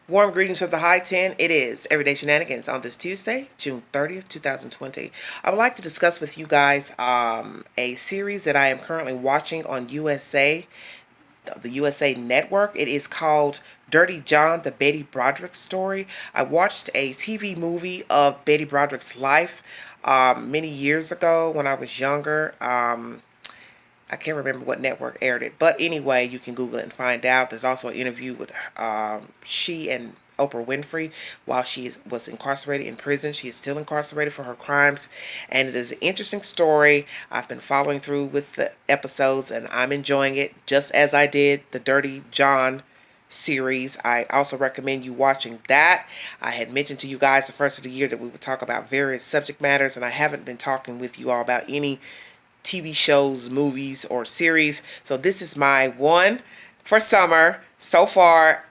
Warm greetings from the High 10. It is Everyday Shenanigans on this Tuesday, June 30th, 2020. I would like to discuss with you guys a series that I am currently watching on the USA Network. It is called Dirty John, the Betty Broderick story. I watched a TV movie of Betty Broderick's life many years ago when I was younger. I can't remember what network aired it. But anyway, you can Google it and find out. There's also an interview with she and Oprah Winfrey while she was incarcerated in prison. She is still incarcerated for her crimes. And it is an interesting story. I've been following through with the episodes and I'm enjoying it just as I did the Dirty John series. I also recommend you watching that. I had mentioned to you guys the first of the year that we would talk about various subject matters, and I haven't been talking with you all about any TV shows, movies, or series. So this is my one for summer so far.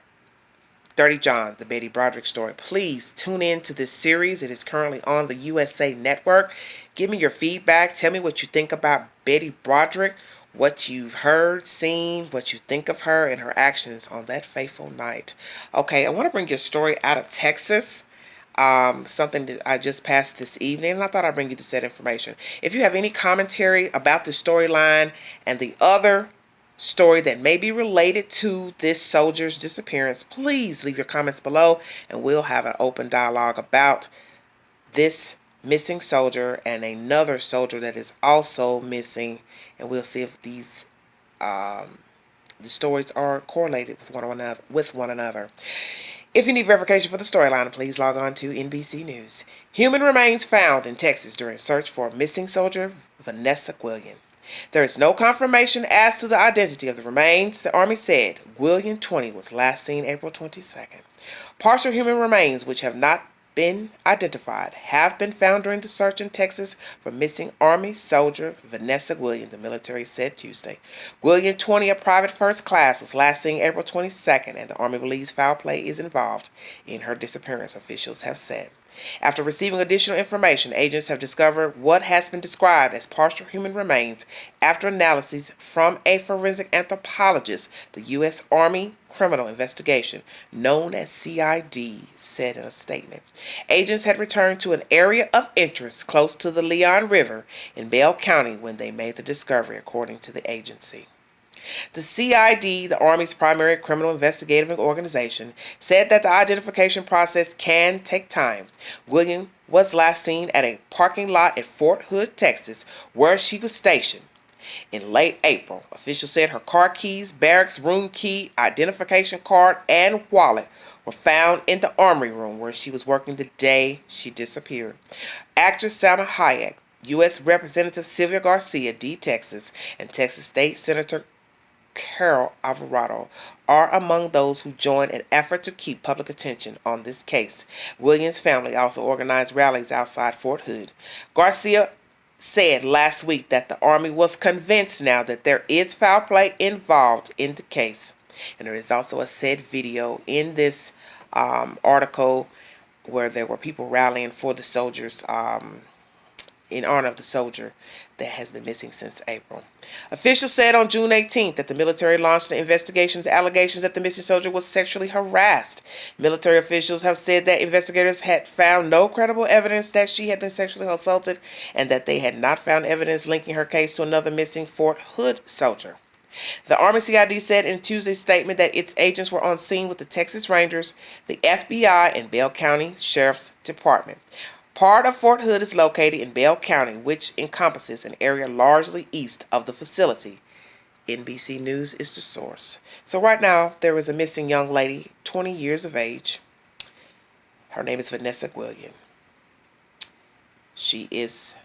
Dirty John, the Betty Broderick story. Please tune in to this series. It is currently on the USA Network. Give me your feedback. Tell me what you think about Betty Broderick, what you've heard, seen, what you think of her and her actions on that fateful night. Okay, I want to bring you a story out of Texas. Something that I just passed this evening, and I thought I'd bring you the said information. If you have any commentary about the storyline and the other story that may be related to this soldier's disappearance, please leave your comments below, and we'll have an open dialogue about this missing soldier and another soldier that is also missing, and we'll see if the stories are correlated with one another. If you need verification for the storyline, please log on to NBC News. Human remains found in Texas during search for missing soldier Vanessa Guillen. There is no confirmation as to the identity of the remains. The Army said Guillen, 20, was last seen April 22nd. Partial human remains, which have not been identified, have been found during the search in Texas for missing Army soldier Vanessa Guillen, the military said Tuesday. Guillen, 20, a private first class, was last seen April 22nd, and the Army believes foul play is involved in her disappearance, officials have said. After receiving additional information, agents have discovered what has been described as partial human remains after analyses from a forensic anthropologist, the U.S. Army Criminal Investigation, known as CID, said in a statement. Agents had returned to an area of interest close to the Leon River in Bell County when they made the discovery, according to the agency. The CID, the Army's primary criminal investigative organization, said that the identification process can take time. Guillen was last seen at a parking lot at Fort Hood, Texas, where she was stationed in late April. Officials said her car keys, barracks room key, identification card, and wallet were found in the armory room where she was working the day she disappeared. Actress Salma Hayek, U.S. Representative Sylvia Garcia, D. Texas, and Texas State Senator Carol Alvarado are among those who joined an effort to keep public attention on this case. Guillen's family also organized rallies outside Fort Hood. Garcia said last week that the Army was convinced now that there is foul play involved in the case. And there is also a said video in this article where there were people rallying for the soldiers in honor of the soldier that has been missing since April. Officials said on June 18th that the military launched an investigation into allegations that the missing soldier was sexually harassed. Military officials have said that investigators had found no credible evidence that she had been sexually assaulted and that they had not found evidence linking her case to another missing Fort Hood soldier. The Army CID said in Tuesday's statement that its agents were on scene with the Texas Rangers, the FBI, and Bell County Sheriff's Department. Part of Fort Hood is located in Bell County, which encompasses an area largely east of the facility. NBC News is the source. So right now, there is a missing young lady, 20 years of age. Her name is Vanessa Guillen. She is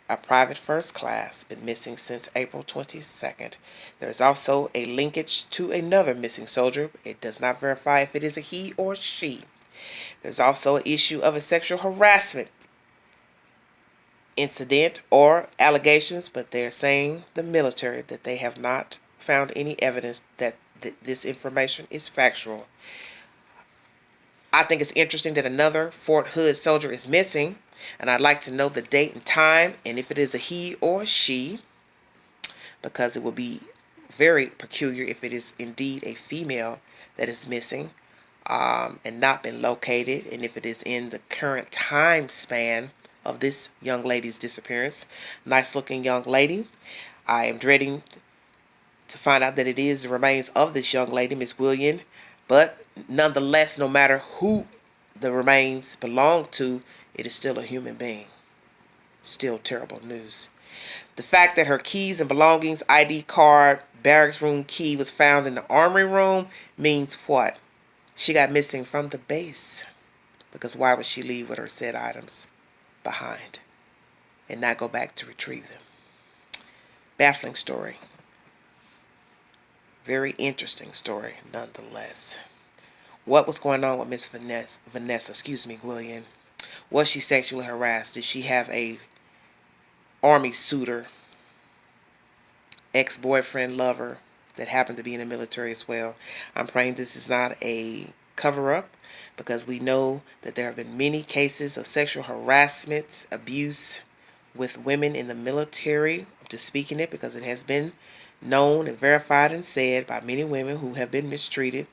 a private first class, been missing since April 22nd. There is also a linkage to another missing soldier. It does not verify if it is a he or she. There's also an issue of a sexual harassment incident or allegations, but they're saying, the military, that they have not found any evidence that this information is factual. I think it's interesting that another Fort Hood soldier is missing, and I'd like to know the date and time, and if it is a he or she, because it will be very peculiar if it is indeed a female that is missing. and not been located, and if it is in the current time span of this young lady's disappearance. Nice looking young lady. I am dreading to find out that it is the remains of this young lady, Miss Guillen. But nonetheless, no matter who the remains belong to, it is still a human being. Still terrible news. The fact that her keys and belongings, ID card, barracks room key was found in the armory room means what? She got missing from the base. Because why would she leave with her said items behind and not go back to retrieve them? Baffling story. Very interesting story nonetheless. What was going on with Miss Vanessa, Guillen? Was she sexually harassed? Did she have a army suitor, ex-boyfriend, lover that happened to be in the military as well? I'm praying this is not a cover-up, because we know that there have been many cases of sexual harassment, abuse with women in the military. I'm just speaking it because it has been known and verified and said by many women who have been mistreated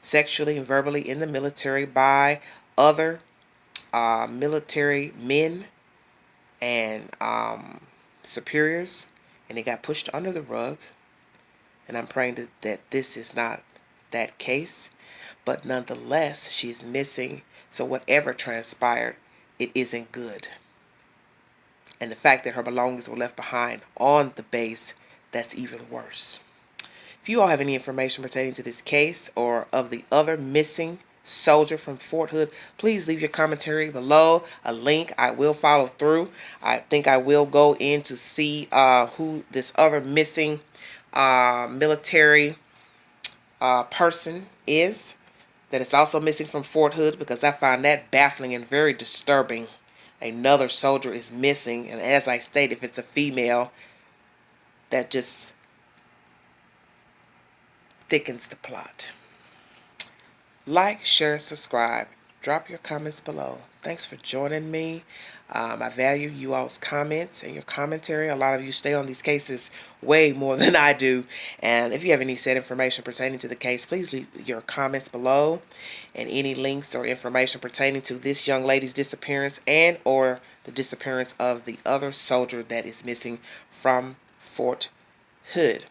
sexually and verbally in the military by other military men and superiors, and they got pushed under the rug. And I'm praying that this is not that case, but nonetheless she's missing. So whatever transpired, it isn't good. And the fact that her belongings were left behind on the base, that's even worse. If you all have any information pertaining to this case or of the other missing soldier from Fort Hood, please leave your commentary below. A link, I will follow through. I think I will go in to see who this other missing military person is that is also missing from Fort Hood, because I find that baffling and very disturbing. Another soldier is missing, and as I stated, if it's a female, that just thickens the plot. Like, share, subscribe. Drop your comments below. Thanks for joining me. I value you all's comments and your commentary. A lot of you stay on these cases way more than I do. And if you have any said information pertaining to the case, please leave your comments below. And any links or information pertaining to this young lady's disappearance and or the disappearance of the other soldier that is missing from Fort Hood.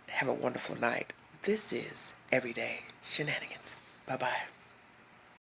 Have a wonderful night. This is Everyday Shenanigans. Bye-bye.